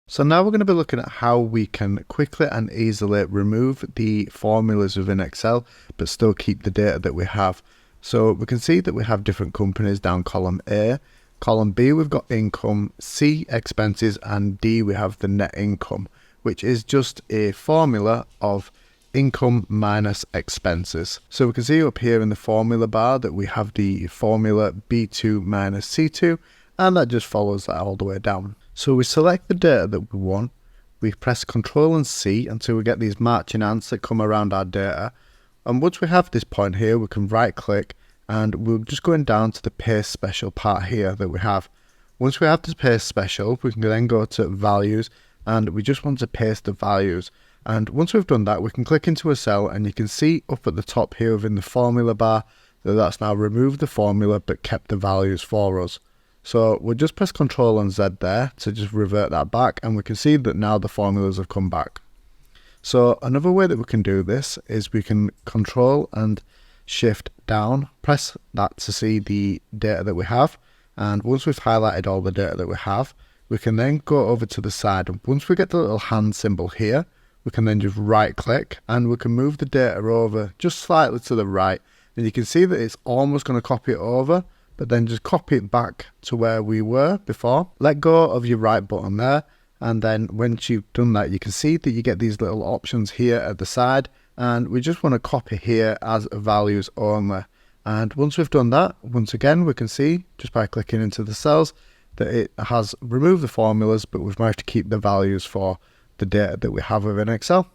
So now we're going to be looking at how we can quickly and easily remove the formulas within Excel, but still keep the data that we have. So we can see that we have different companies down column A. Column B, we've got income, C, expenses, and D, we have the net income, which is just a formula of income minus expenses. So we can see up here in the formula bar that we have the formula B2 minus C2, and that just follows that all the way down. So we select the data that we want, we press Ctrl and C until we get these marching ants that come around our data, and once we have this point here, we can right click and we're just going down to the paste special part here that we have. Once we have this paste special, we can then go to values and we just want to paste the values. And once we've done that, we can click into a cell and you can see up at the top here within the formula bar that that's now removed the formula but kept the values for us. So we'll just press Ctrl and Z there to just revert that back, and we can see that now the formulas have come back. So another way that we can do this is we can Ctrl and Shift down, press that to see the data that we have, and once we've highlighted all the data that we have, we can then go over to the side, and once we get the little hand symbol here, we can then just right click and we can move the data over just slightly to the right, and you can see that it's almost going to copy it over, but then just copy it back to where we were before. Let go of your right button there, and then once you've done that, you can see that you get these little options here at the side, and we just want to copy here as values only. And once we've done that, once again we can see just by clicking into the cells that it has removed the formulas, but we've managed to keep the values for the data that we have within Excel.